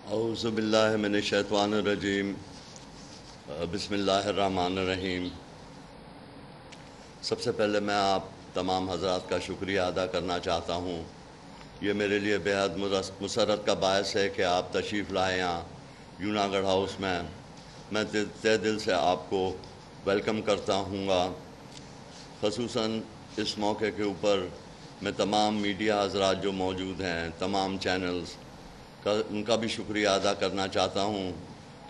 اعوذ باللہ من الشیطان الرجیم بسم اللہ الرحمن الرحیم۔ سب سے پہلے میں آپ تمام حضرات کا شکریہ ادا کرنا چاہتا ہوں۔ یہ میرے لیے بہت مسرت کا باعث ہے کہ آپ تشریف لائیں یہاں جوناگڑھ ہاؤس میں۔ میں تہ دل سے آپ کو ویلکم کرتا ہوں گا۔ خصوصاً اس موقع کے اوپر میں تمام میڈیا حضرات جو موجود ہیں، تمام چینلز ان کا بھی شکریہ ادا کرنا چاہتا ہوں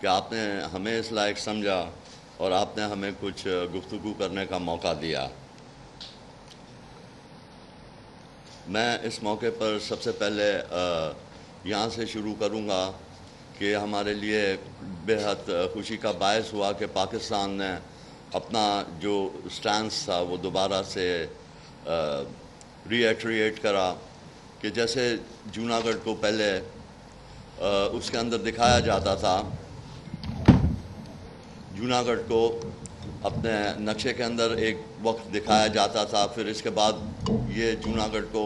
کہ آپ نے ہمیں اس لائق سمجھا اور آپ نے ہمیں کچھ گفتگو کرنے کا موقع دیا۔ میں اس موقع پر سب سے پہلے یہاں سے شروع کروں گا کہ ہمارے لیے بہت خوشی کا باعث ہوا کہ پاکستان نے اپنا جو سٹانس تھا وہ دوبارہ سے ری ایٹریٹ کرا کہ جیسے جوناگڑھ کو پہلے اس کے اندر دکھایا جاتا تھا، جوناگڑھ کو اپنے نقشے کے اندر ایک وقت دکھایا جاتا تھا، پھر اس کے بعد یہ جوناگڑھ کو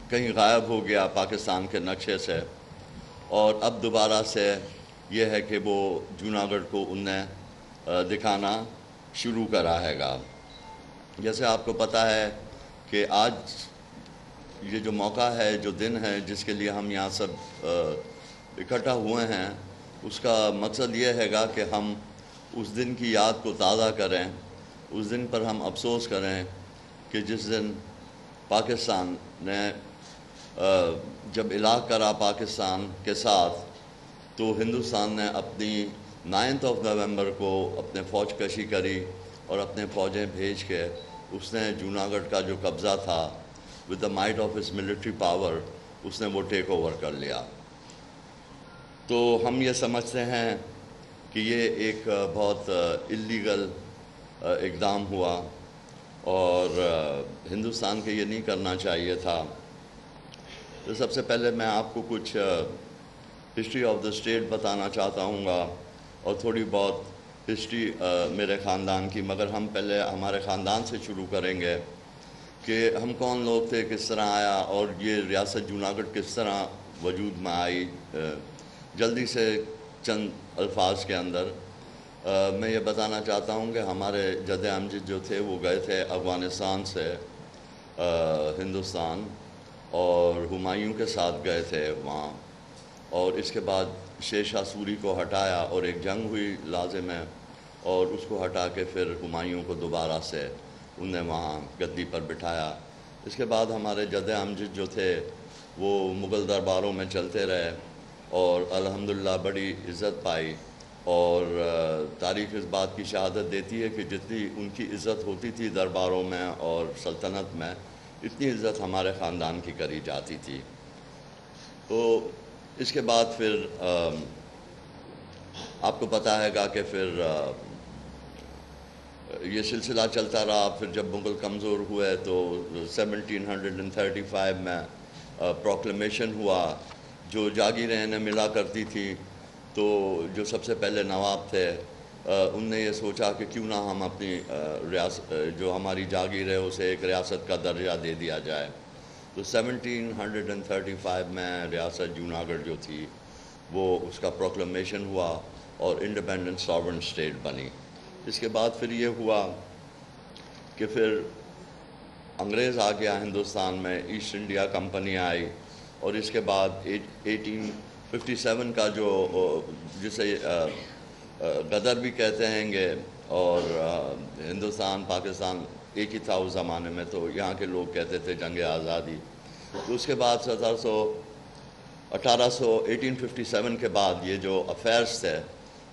کہیں غائب ہو گیا پاکستان کے نقشے سے، اور اب دوبارہ سے یہ ہے کہ وہ جوناگڑھ کو ان نے دکھانا شروع کرا ہے گا۔ جیسے آپ کو پتہ ہے کہ آج یہ جو موقع ہے، جو دن ہے جس کے لیے ہم یہاں سب اکٹھا ہوئے ہیں، اس کا مقصد یہ ہے گا کہ ہم اس دن کی یاد کو تازہ کریں، اس دن پر ہم افسوس کریں کہ جس دن پاکستان نے جب الحاق کرا پاکستان کے ساتھ، تو ہندوستان نے اپنی 9 نومبر کو اپنے فوج کشی کری اور اپنے فوجیں بھیج کے اس نے جوناگڑھ کا جو قبضہ تھا with the might of his military power اس نے وہ ٹیک اوور کر لیا۔ تو ہم یہ سمجھتے ہیں کہ یہ ایک بہت اللیگل اقدام ہوا اور ہندوستان کے یہ نہیں کرنا چاہیے تھا۔ تو سب سے پہلے میں آپ کو کچھ ہسٹری آف دا اسٹیٹ بتانا چاہتا ہوں گا اور تھوڑی بہت ہسٹری میرے خاندان کی، مگر ہم پہلے ہمارے خاندان سے شروع کریں گے کہ ہم کون لوگ تھے، کس طرح آیا اور یہ ریاست جوناگڑھ کس طرح وجود میں آئی۔ جلدی سے چند الفاظ کے اندر میں یہ بتانا چاہتا ہوں کہ ہمارے جد امجد جو تھے وہ گئے تھے افغانستان سے ہندوستان، اور ہمایوں کے ساتھ گئے تھے وہاں، اور اس کے بعد شیر شاہ سوری کو ہٹایا اور ایک جنگ ہوئی لازم ہے، اور اس کو ہٹا کے پھر ہمایوں کو دوبارہ سے ان نے وہاں گدی پر بٹھایا۔ اس کے بعد ہمارے جد امجد جو تھے وہ مغل درباروں میں چلتے رہے اور الحمدللہ بڑی عزت پائی، اور تاریخ اس بات کی شہادت دیتی ہے کہ جتنی ان کی عزت ہوتی تھی درباروں میں اور سلطنت میں، اتنی عزت ہمارے خاندان کی کری جاتی تھی۔ تو اس کے بعد پھر آپ کو پتہ ہے گا کہ پھر یہ سلسلہ چلتا رہا۔ پھر جب مغل کمزور ہوئے تو 1735 میں پروکلیمیشن ہوا، جو جاگیریں انہیں ملا کرتی تھی، تو جو سب سے پہلے نواب تھے ان نے یہ سوچا کہ کیوں نہ ہم اپنی ریاست جو ہماری جاگیر ہے اسے ایک ریاست کا درجہ دے دیا جائے۔ تو 1735 میں ریاست جوناگڑھ جو تھی وہ اس کا پروکلیمیشن ہوا اور انڈیپینڈنٹ ساورن اسٹیٹ بنی۔ اس کے بعد پھر یہ ہوا کہ پھر انگریز آ گیا ہندوستان میں، ایسٹ انڈیا کمپنی آئی، اور اس کے بعد 1857 کا جو جسے غدر بھی کہتے ہیں گے، اور ہندوستان پاکستان ایک ہی تھا اس زمانے میں، تو یہاں کے لوگ کہتے تھے جنگ آزادی۔ تو اس کے بعد 1857 کے بعد یہ جو افیئرس تھے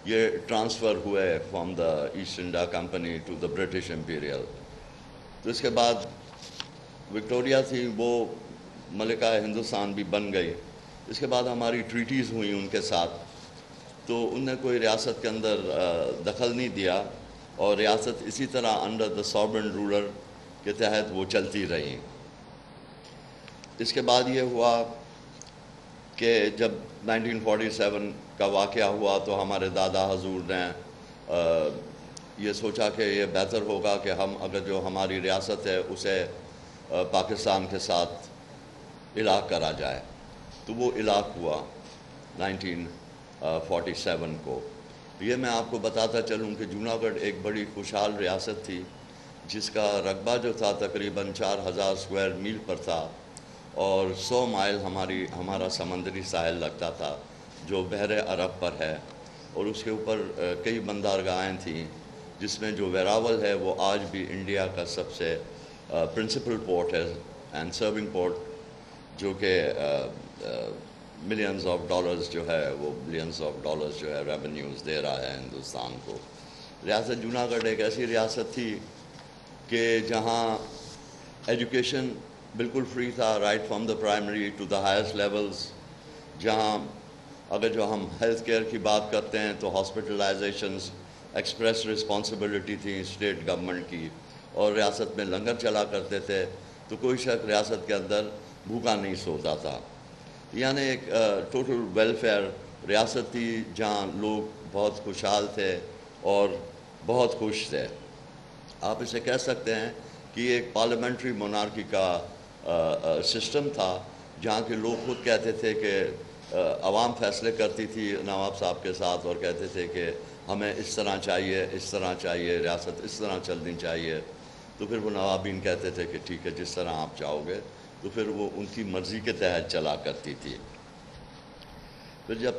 یہ ٹرانسفر ہوئے from the East India Company to the British imperial. تو اس کے بعد وکٹوریہ تھی، وہ ملکہ ہندوستان بھی بن گئی۔ اس کے بعد ہماری ٹریٹیز ہوئیں ان کے ساتھ، تو ان نے کوئی ریاست کے اندر دخل نہیں دیا، اور ریاست اسی طرح انڈر دا ساورن رولر کے تحت وہ چلتی رہیں۔ اس کے بعد یہ ہوا کہ جب 1947 کا واقعہ ہوا تو ہمارے دادا حضور نے یہ سوچا کہ یہ بہتر ہوگا کہ ہم اگر جو ہماری ریاست ہے اسے پاکستان کے ساتھ الحاق کرا جائے، تو وہ الحاق ہوا۔ 1947 کو. یہ میں آپ کو بتاتا چلوں کہ جوناگڑھ ایک بڑی خوشحال ریاست تھی جس کا رقبہ جو تھا تقریباً 4000 اسکوائر میل پر تھا اور 100 مائل ہمارا سمندری ساحل لگتا تھا جو بحر عرب پر ہے, اور اس کے اوپر کئی بندرگاہیں تھیں جس میں جو ویراول ہے وہ آج بھی انڈیا کا سب سے پرنسپل پورٹ ہے اینڈ سرونگ پورٹ, جو کہ ملینز آف ڈالرز جو ہے وہ بلینز آف ڈالرز جو ہے ریونیوز دے رہا ہے ہندوستان کو. ریاست جوناگڑھ ایک ایسی ریاست تھی کہ جہاں ایجوکیشن بالکل فری تھا, right from the primary to the highest levels. جہاں اگر جو ہم ہیلتھ کیئر کی بات کرتے ہیں تو ہاسپٹلائزیشنز ایکسپریس رسپانسبلٹی تھی اسٹیٹ گورنمنٹ کی, اور ریاست میں لنگر چلا کرتے تھے تو کوئی شخص ریاست کے اندر بھوکا نہیں سوتا تھا. یعنی ایک ٹوٹل ویلفیئر ریاست تھی جہاں لوگ بہت خوشحال تھے اور بہت خوش تھے. آپ اسے کہہ سکتے ہیں کہ یہ ایک پارلیمنٹری مونارکی کا سسٹم تھا جہاں کے لوگ خود کہتے تھے کہ عوام فیصلے کرتی تھی نواب صاحب کے ساتھ اور کہتے تھے کہ ہمیں اس طرح چاہیے, اس طرح چاہیے, ریاست اس طرح چلنی چاہیے. تو پھر وہ نوابین کہتے تھے کہ ٹھیک ہے جس طرح آپ چاہو گے, تو پھر وہ ان کی مرضی کے تحت چلا کرتی تھی. پھر جب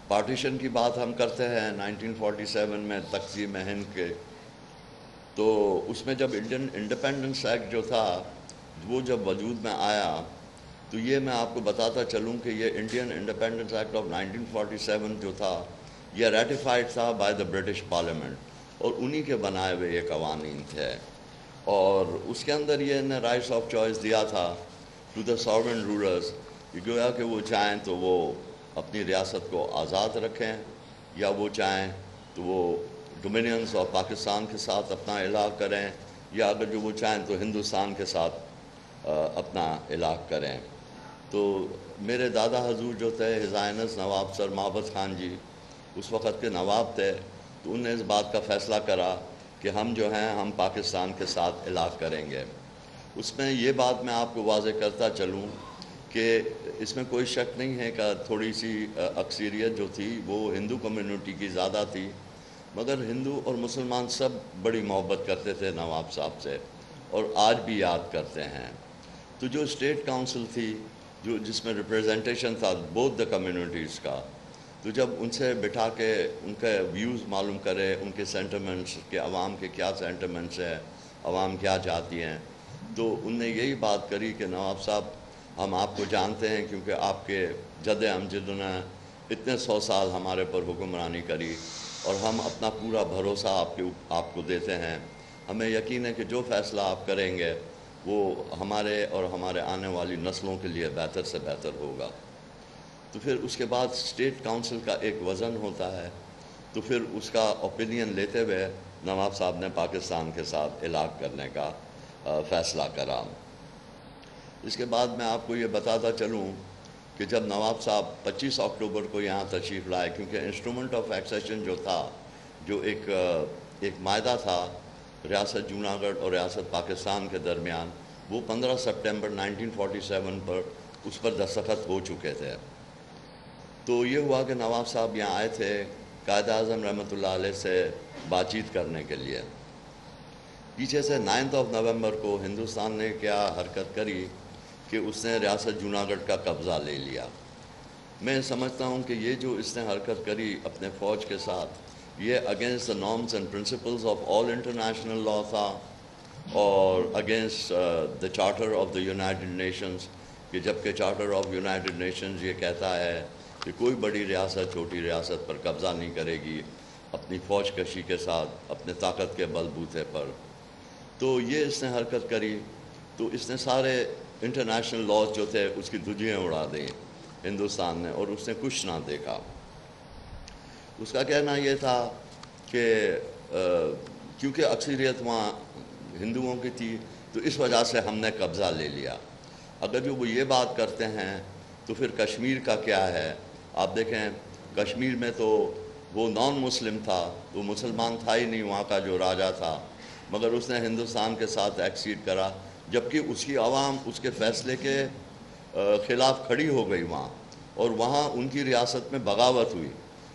پارٹیشن کی بات ہم کرتے ہیں 1947 میں تقسیم ہند کے, تو اس میں جب انڈین انڈیپینڈنس ایکٹ جو تھا وہ جب وجود میں آیا تو یہ میں آپ کو بتاتا چلوں کہ یہ انڈین انڈیپینڈنس ایکٹ آف 1947 جو تھا یہ ریٹیفائڈ تھا بائی دا برٹش پارلیمنٹ اور انہی کے بنائے ہوئے یہ قوانین تھے, اور اس کے اندر یہ نے رائٹس آف چوائس دیا تھا ٹو دا ساورن رولرز, گویا کہ وہ چاہیں تو وہ اپنی ریاست کو آزاد رکھیں یا وہ چاہیں تو وہ ڈومینینز اور پاکستان کے ساتھ اپنا الحاق کریں, یا اگر جو وہ چاہیں تو ہندوستان کے ساتھ اپنا الحاق کریں. تو میرے دادا حضور جو تھے ہز ہائنس نواب سر محبت خان جی اس وقت کے نواب تھے, تو انہوں نے اس بات کا فیصلہ کرا کہ ہم جو ہیں ہم پاکستان کے ساتھ الحاق کریں گے. اس میں یہ بات میں آپ کو واضح کرتا چلوں کہ اس میں کوئی شک نہیں ہے کہ تھوڑی سی اکثریت جو تھی وہ ہندو کمیونٹی کی زیادہ تھی, مگر ہندو اور مسلمان سب بڑی محبت کرتے تھے نواب صاحب سے اور آج بھی یاد کرتے ہیں. تو جو اسٹیٹ کاؤنسل تھی جو جس میں ریپریزنٹیشن تھا بوتھ دا کمیونٹیز کا, تو جب ان سے بٹھا کے ان کے ویوز معلوم کرے, ان کے سینٹیمنٹس کہ عوام کے کیا سینٹیمنٹس ہیں, عوام کیا چاہتی ہیں, تو ان نے یہی بات کری کہ نواب صاحب ہم آپ کو جانتے ہیں کیونکہ آپ کے جد امجد نے اتنے 100 سال ہمارے پر حکمرانی کری, اور ہم اپنا پورا بھروسہ آپ کو دیتے ہیں. ہمیں یقین ہے کہ جو فیصلہ آپ کریں گے وہ ہمارے اور ہمارے آنے والی نسلوں کے لیے بہتر سے بہتر ہوگا. تو پھر اس کے بعد اسٹیٹ کاؤنسل کا ایک وزن ہوتا ہے, تو پھر اس کا اوپینین لیتے ہوئے نواب صاحب نے پاکستان کے ساتھ الحاق کرنے کا فیصلہ کرا. اس کے بعد میں آپ کو یہ بتاتا چلوں کہ جب نواب صاحب 25 اکتوبر کو یہاں تشریف لائے, کیونکہ انسٹرومنٹ آف ایکسیشن جو تھا جو ایک معاہدہ تھا ریاست جوناگڑھ اور ریاست پاکستان کے درمیان, وہ 15 سپٹمبر 1947 پر اس پر دستخط ہو چکے تھے. تو یہ ہوا کہ نواب صاحب یہاں آئے تھے قائد اعظم رحمۃ اللہ علیہ سے بات چیت کرنے کے لیے. پیچھے سے 9 نومبر کو ہندوستان نے کیا حرکت کری کہ اس نے ریاست جوناگڑھ کا قبضہ لے لیا. میں سمجھتا ہوں کہ یہ جو اس نے حرکت کری اپنے فوج کے ساتھ, یہ against the norms and principles of all international law تھا, اور against the charter of the United nations, کہ جبکہ چارٹر آف یونائٹڈ نیشنز یہ کہتا ہے کہ کوئی بڑی ریاست چھوٹی ریاست پر قبضہ نہیں کرے گی اپنی فوج کشی کے ساتھ اپنے طاقت کے بل بوتے پر. تو یہ اس نے حرکت کری, تو اس نے سارے انٹرنیشنل لاز جو تھے اس کی دھجیاں اڑا دیں ہندوستان نے, اور اس نے کچھ نہ دیکھا. اس کا کہنا یہ تھا کہ کیونکہ اکثریت وہاں ہندوؤں کی تھی تو اس وجہ سے ہم نے قبضہ لے لیا. اگر جو وہ یہ بات کرتے ہیں تو پھر کشمیر کا کیا ہے؟ آپ دیکھیں کشمیر میں تو وہ نان مسلم تھا, وہ مسلمان تھا ہی نہیں وہاں کا جو راجا تھا, مگر اس نے ہندوستان کے ساتھ ایکسیڈ کرا, جبکہ اس کی عوام اس کے فیصلے کے خلاف کھڑی ہو گئی وہاں. اور وہاں ان کی ریاست میں بغاوت ہوئی،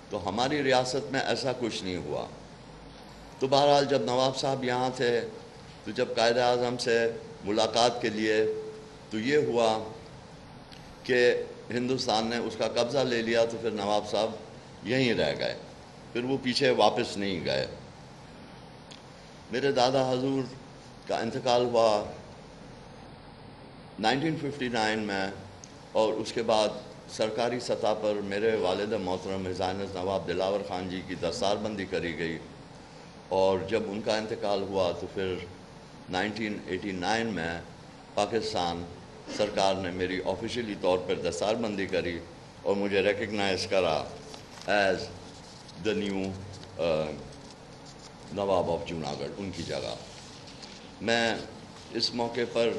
تو ہماری ریاست میں ایسا کچھ نہیں ہوا۔ تو بہرحال جب نواب صاحب یہاں تھے تو جب قائد اعظم سے ملاقات کے لیے تو یہ ہوا کہ ہندوستان نے اس کا قبضہ لے لیا، تو پھر نواب صاحب یہیں رہ گئے، پھر وہ پیچھے واپس نہیں گئے۔ میرے دادا حضور کا انتقال ہوا 1959 میں، اور اس کے بعد سرکاری سطح پر میرے والد محترم مرزائنت نواب دلاور خان جی کی دستار بندی کری گئی، اور جب ان کا انتقال ہوا تو پھر 1989 میں پاکستان سرکار نے میری آفیشیلی طور پر دستار بندی کری اور مجھے ریکگنائز کرا as the new Nawab of Junagadh, ان کی جگہ۔ میں اس موقع پر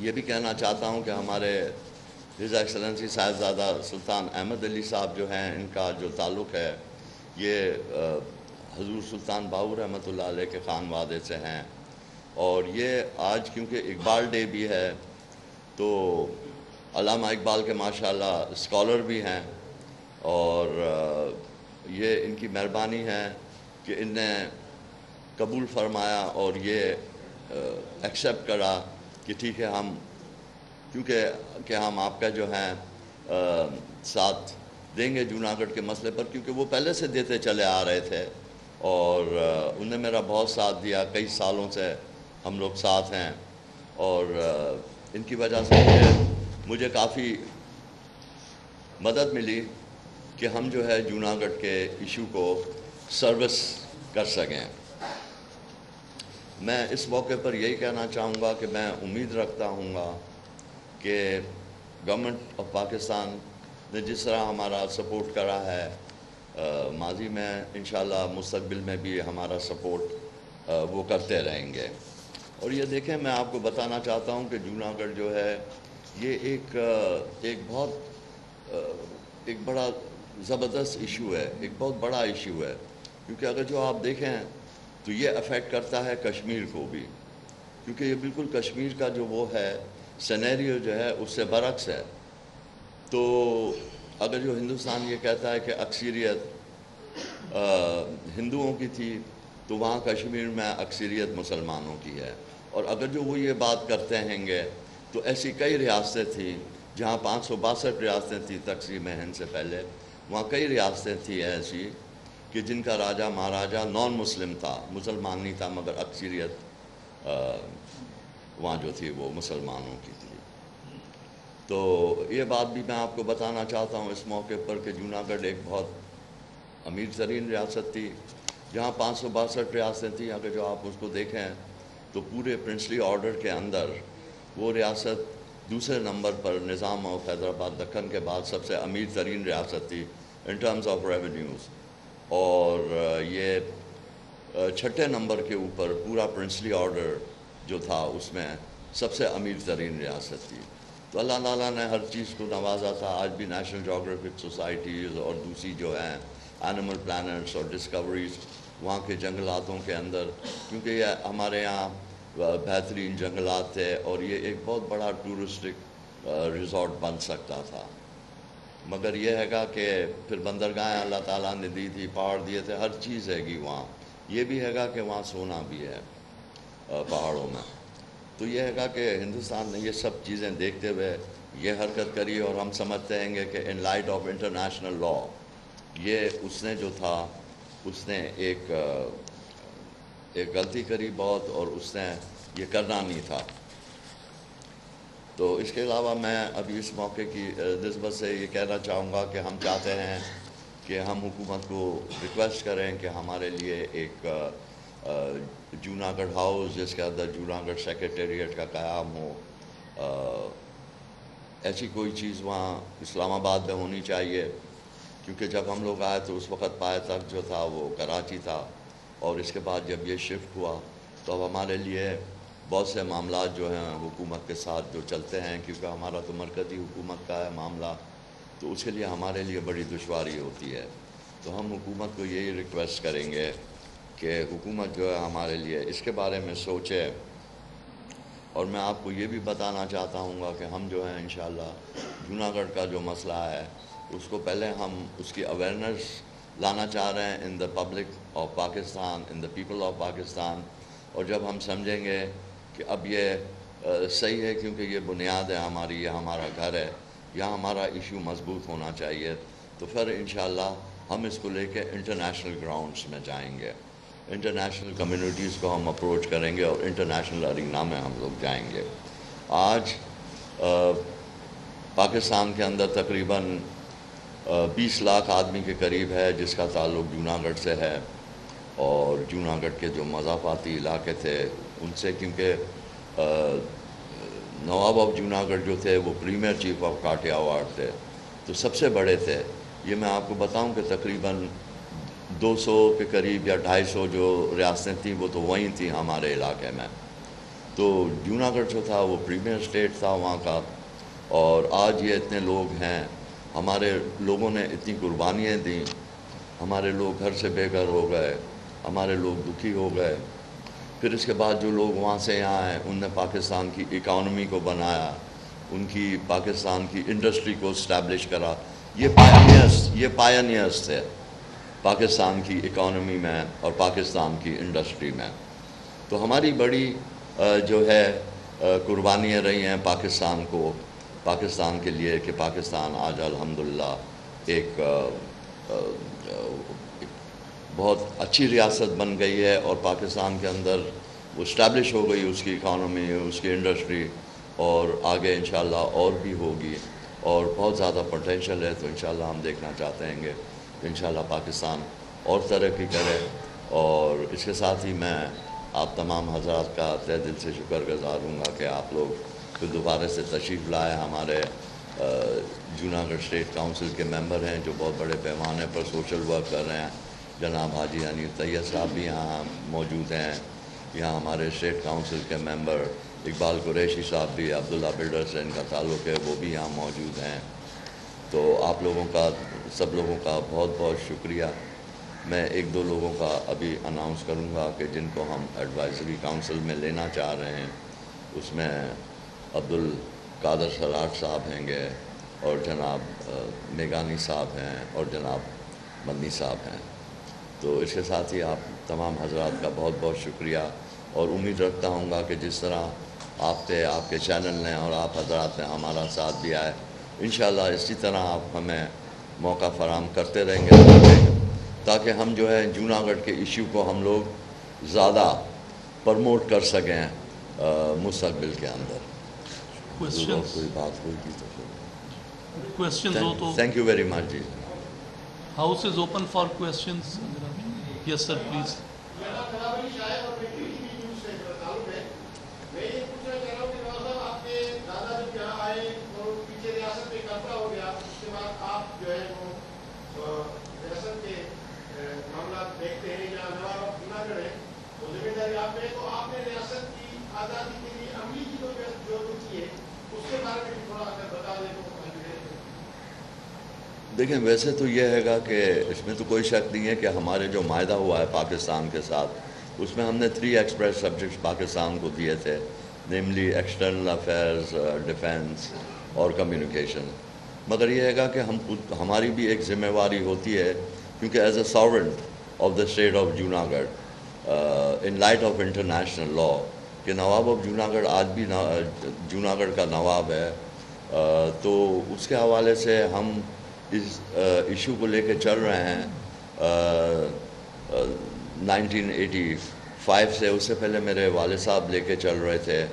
یہ بھی کہنا چاہتا ہوں کہ ہمارے ہز ایکسلنسی صاحبزادہ سلطان احمد علی صاحب جو ہیں، ان کا جو تعلق ہے یہ حضور سلطان باہو رحمۃ اللہ علیہ کے خانوادے سے ہیں، اور یہ آج کیونکہ اقبال ڈے بھی ہے تو علامہ اقبال کے ماشاءاللہ اسکالر بھی ہیں، اور یہ ان کی مہربانی ہے کہ ان نے قبول فرمایا اور یہ ایکسیپٹ کرا کہ ٹھیک ہے ہم کیونکہ ہم آپ کا جو ہیں ساتھ دیں گے جوناگڑھ کے مسئلے پر، کیونکہ وہ پہلے سے دیتے چلے آ رہے تھے اور انہوں نے میرا بہت ساتھ دیا، کئی سالوں سے ہم لوگ ساتھ ہیں، اور ان کی وجہ سے مجھے کافی مدد ملی کہ ہم جو ہے جوناگڑھ کے ایشو کو سروس کر سکیں۔ میں اس موقع پر یہی کہنا چاہوں گا کہ میں امید رکھتا ہوں گا کہ گورنمنٹ آف پاکستان نے جس طرح ہمارا سپورٹ کرا ہے ماضی میں، انشاءاللہ مستقبل میں بھی ہمارا سپورٹ وہ کرتے رہیں گے۔ اور یہ دیکھیں، میں آپ کو بتانا چاہتا ہوں کہ جوناگڑھ جو ہے یہ ایک بہت ایک بڑا زبردست ایشو ہے، ایک بہت بڑا ایشو ہے، کیونکہ اگر جو آپ دیکھیں تو یہ افیکٹ کرتا ہے کشمیر کو بھی، کیونکہ یہ بالکل کشمیر کا جو وہ ہے سینیریو جو ہے اس سے برعکس ہے۔ تو اگر جو ہندوستان یہ کہتا ہے کہ اکثریت ہندوؤں کی تھی تو وہاں کشمیر میں اکثریت مسلمانوں کی ہے، اور اگر جو وہ یہ بات کرتے ہیں گے تو ایسی کئی ریاستیں تھیں جہاں 562 ریاستیں تھیں تقسیم ہند سے پہلے، وہاں کئی ریاستیں تھیں ایسی کہ جن کا راجہ مہاراجہ نان مسلم تھا، مسلمان نہیں تھا، مگر اکثریت وہاں جو تھی وہ مسلمانوں کی تھی۔ تو یہ بات بھی میں آپ کو بتانا چاہتا ہوں اس موقع پر کہ جوناگڑھ ایک بہت امیر ترین ریاست تھی، جہاں 562 ریاستیں تھیں۔ اگر جو آپ اس کو دیکھیں تو پورے پرنسلی آرڈر کے اندر وہ ریاست دوسرے نمبر پر نظام آف حیدرآباد دکن کے بعد سب سے امیر ترین ریاست تھی ان ٹرمز آف ریونیوز، اور یہ چھٹے نمبر کے اوپر پورا پرنسلی آرڈر جو تھا اس میں سب سے امیر ترین ریاست تھی۔ تو اللہ تعالیٰ نے ہر چیز کو نوازا تھا۔ آج بھی نیشنل جیوگرافک سوسائٹیز اور دوسری جو ہیں اینیمل پلانٹس اور ڈسکوریز وہاں کے جنگلاتوں کے اندر، کیونکہ یہ ہمارے یہاں بہترین جنگلات تھے اور یہ ایک بہت بڑا ٹورسٹک ریزورٹ بن سکتا تھا، مگر یہ ہے گا کہ پھر بندرگاہیں اللہ تعالیٰ نے دی تھی، پہاڑ دیے تھے، ہر چیز ہے گی وہاں۔ یہ بھی ہے گا کہ وہاں سونا بھی ہے پہاڑوں میں۔ تو یہ ہے گا کہ ہندوستان نے یہ سب چیزیں دیکھتے ہوئے یہ حرکت کری، اور ہم سمجھتے ہیں گے کہ ان لائٹ آف انٹرنیشنل لا یہ اس نے جو تھا اس نے ایک غلطی کری بہت، اور اس نے یہ کرنا نہیں تھا۔ تو اس کے علاوہ میں ابھی اس موقع کی نسبت سے یہ کہنا چاہوں گا کہ ہم چاہتے ہیں کہ ہم حکومت کو ریکویسٹ کریں کہ ہمارے لیے ایک جوناگڑھ ہاؤس جس کے اندر جوناگڑھ سیکریٹریٹ کا قیام ہو، ایسی کوئی چیز وہاں اسلام آباد میں ہونی چاہیے، کیونکہ جب ہم لوگ آئے تو اس وقت پائے تک جو تھا وہ کراچی تھا، اور اس کے بعد جب یہ شفٹ ہوا تو اب ہمارے لیے بہت سے معاملات جو ہیں حکومت کے ساتھ جو چلتے ہیں، کیونکہ ہمارا تو مرکزی حکومت کا ہے معاملہ، تو اس کے لیے ہمارے لیے بڑی دشواری ہوتی ہے۔ تو ہم حکومت کو یہی ریکویسٹ کریں گے کہ حکومت جو ہے ہمارے لیے اس کے بارے میں سوچے اور میں آپ کو یہ بھی بتانا چاہتا ہوں گا کہ ہم جو ہیں انشاءاللہ جوناگڑھ کا جو مسئلہ ہے اس کو پہلے ہم اس کی اویئرنیس لانا چاہ رہے ہیں in the public of Pakistan, in the people of Pakistan. اور جب ہم سمجھیں گے کہ اب یہ صحیح ہے کیونکہ یہ بنیاد ہے ہماری، یہ ہمارا گھر ہے، یہاں ہمارا ایشو مضبوط ہونا چاہیے، تو پھر انشاءاللہ ہم اس کو لے کے انٹرنیشنل گراؤنڈز میں جائیں گے، انٹرنیشنل کمیونٹیز کو ہم اپروچ کریں گے اور انٹرنیشنل ارینا میں ہم لوگ جائیں گے. آج پاکستان کے اندر تقریباً 20 لاکھ آدمی کے قریب ہے جس کا تعلق جوناگڑھ سے ہے، اور جوناگڑھ کے جو مضافاتی علاقے تھے ان سے، کیونکہ نواب آف جوناگڑھ جو تھے وہ پریمیئر چیف آف کاٹھیاواڑ تھے، تو سب سے بڑے تھے. یہ میں آپ کو بتاؤں کہ تقریباً 200 کے قریب یا 250 جو ریاستیں تھیں وہ تو وہیں تھیں ہمارے علاقے میں. تو جوناگڑھ جو تھا وہ پریمیئر اسٹیٹ تھا وہاں کا، اور آج یہ اتنے لوگ ہیں، ہمارے لوگوں نے اتنی قربانیاں دیں، ہمارے لوگ گھر سے بے گھر ہو گئے، ہمارے لوگ دکھی ہو گئے. پھر اس کے بعد جو لوگ وہاں سے یہاں آئے ان نے پاکستان کی اکانومی کو بنایا، ان کی پاکستان کی انڈسٹری کو اسٹیبلش کرا. یہ پائنیئرز تھے پاکستان کی اکانومی میں اور پاکستان کی انڈسٹری میں. تو ہماری بڑی جو ہے قربانیاں رہی ہیں پاکستان کے لیے کہ پاکستان آج الحمدللہ ایک بہت اچھی ریاست بن گئی ہے، اور پاکستان کے اندر وہ اسٹیبلش ہو گئی اس کی اکانومی، اس کی انڈسٹری، اور آگے انشاءاللہ اور بھی ہوگی، اور بہت زیادہ پوٹینشیل ہے. تو انشاءاللہ ہم دیکھنا چاہتے ہیں کہ انشاءاللہ پاکستان اور ترقی کرے. اور اس کے ساتھ ہی میں آپ تمام حضرات کا تہ دل سے شکر گزار ہوں گا کہ آپ لوگ پھر دوبارہ سے تشریف لائے. ہمارے جوناگڑھ اسٹیٹ کاؤنسل کے ممبر ہیں جو بہت بڑے پیمانے پر سوشل ورک کر رہے ہیں. جناب حاجی انیس طیب صاحب بھی یہاں موجود ہیں. یہاں ہمارے اسٹیٹ کاؤنسل کے ممبر اقبال قریشی صاحب بھی عبداللہ بلڈر سے ان کا تعلق ہے، وہ بھی یہاں موجود ہیں. تو آپ لوگوں کا، سب لوگوں کا بہت بہت شکریہ. میں ایک دو لوگوں کا ابھی اناؤنس کروں گا کہ جن کو ہم ایڈوائزری کاؤنسل میں لینا چاہ رہے ہیں. اس میں عبدالقادر سراج صاحب ہیں گے، اور جناب میگانی صاحب ہیں، اور جناب مدنی صاحب ہیں. تو اس کے ساتھ ہی آپ تمام حضرات کا بہت بہت شکریہ، اور امید رکھتا ہوں گا کہ جس طرح آپ کے چینل نے اور آپ حضرات نے ہمارا ساتھ دیا ہے، انشاءاللہ اسی طرح آپ ہمیں موقع فراہم کرتے رہیں گے تاکہ ہم جو ہے جوناگڑھ کے ایشو کو ہم لوگ زیادہ پرموٹ کر سکیں مستقبل کے اندر. کوئی بات ہوئی تو تھینک یو ویری مچ. جی House is open for questions. Yes sir, please. دیکھیں، ویسے تو یہ ہے گا کہ اس میں تو کوئی شک نہیں ہے کہ ہمارے جو معاہدہ ہوا ہے پاکستان کے ساتھ، اس میں ہم نے 3 ایکسپریس سبجیکٹس پاکستان کو دیے تھے، نیملی ایکسٹرنل افیئرز، ڈیفینس اور کمیونیکیشن. مگر یہ ہے گا کہ ہماری بھی ایک ذمہ داری ہوتی ہے، کیونکہ as a sovereign of the state of Junagadh in light of international law, کہ نواب آف جوناگڑھ آج بھی جوناگڑھ کا نواب ہے. تو اس کے حوالے سے ہم اس ایشو کو لے کے چل رہے ہیں 1985 سے. اس سے پہلے میرے والد صاحب لے کے چل رہے تھے،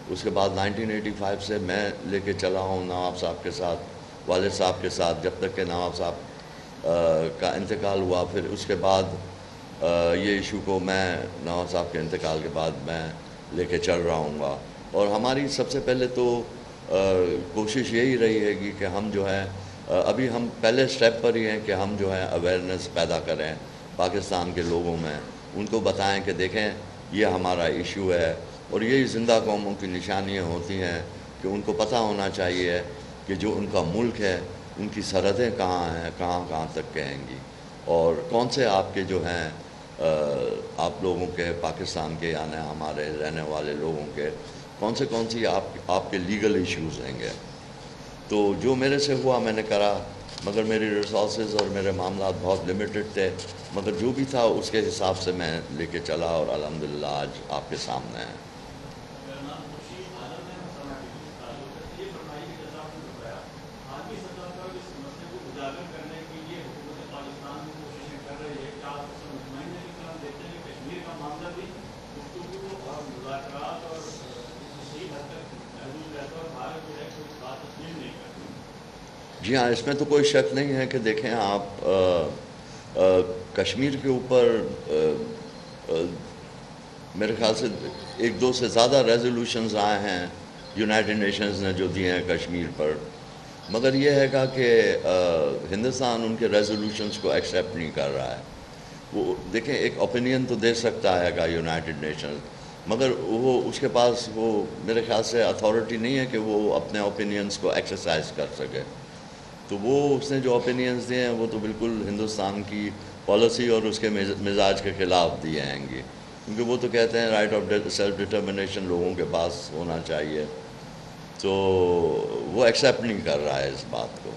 اس کے بعد 1985 سے میں لے کے چلا ہوں نواب صاحب کے ساتھ، والد صاحب کے ساتھ، جب تک کہ نواب صاحب کا انتقال ہوا. پھر اس کے بعد یہ ایشو کو میں نواب صاحب کے انتقال کے بعد میں لے کے چل رہا ہوں گا. اور ہماری سب سے پہلے تو کوشش یہی رہی ہے کہ ہم جو ہے ابھی ہم پہلے سٹیپ پر ہی ہیں کہ ہم جو ہے اویئرنیس پیدا کریں پاکستان کے لوگوں میں، ان کو بتائیں کہ دیکھیں یہ ہمارا ایشو ہے. اور یہی زندہ قوموں کی نشانیاں ہوتی ہیں کہ ان کو پتہ ہونا چاہیے کہ جو ان کا ملک ہے ان کی سرحدیں کہاں ہیں، کہاں تک کہیں گی، اور کون سے آپ کے جو ہیں آپ لوگوں کے، پاکستان کے یعنی ہمارے رہنے والے لوگوں کے کون سی آپ کے لیگل ایشوز ہیں گے. تو جو میرے سے ہوا میں نے کرا، مگر میری ریسورسز اور میرے معاملات بہت لمیٹڈ تھے، مگر جو بھی تھا اس کے حساب سے میں لے کے چلا، اور الحمدللہ آج آپ کے سامنے ہیں. جی ہاں، اس میں تو کوئی شک نہیں ہے کہ دیکھیں آپ کشمیر کے اوپر میرے خیال سے 1-2 سے زیادہ ریزولوشنز آئے ہیں یونائٹڈ نیشنز نے جو دیے ہیں کشمیر پر، مگر یہ ہے گا کہ ہندوستان ان کے ریزولوشنز کو ایکسیپٹ نہیں کر رہا ہے. وہ دیکھیں ایک اوپینین تو دے سکتا ہے گا یونائٹڈ نیشنز، مگر وہ اس کے پاس وہ میرے خیال سے اتھارٹی نہیں ہے کہ وہ اپنے اوپینینز کو ایکسرسائز کر سکے. تو وہ اس نے جو اوپینینز دیے ہیں وہ تو بالکل ہندوستان کی پالیسی اور اس کے مزاج کے خلاف دیے ہیں گے، کیونکہ وہ تو کہتے ہیں رائٹ آف سیلف ڈٹرمنیشن لوگوں کے پاس ہونا چاہیے. تو وہ ایکسیپٹ نہیں کر رہا ہے اس بات کو.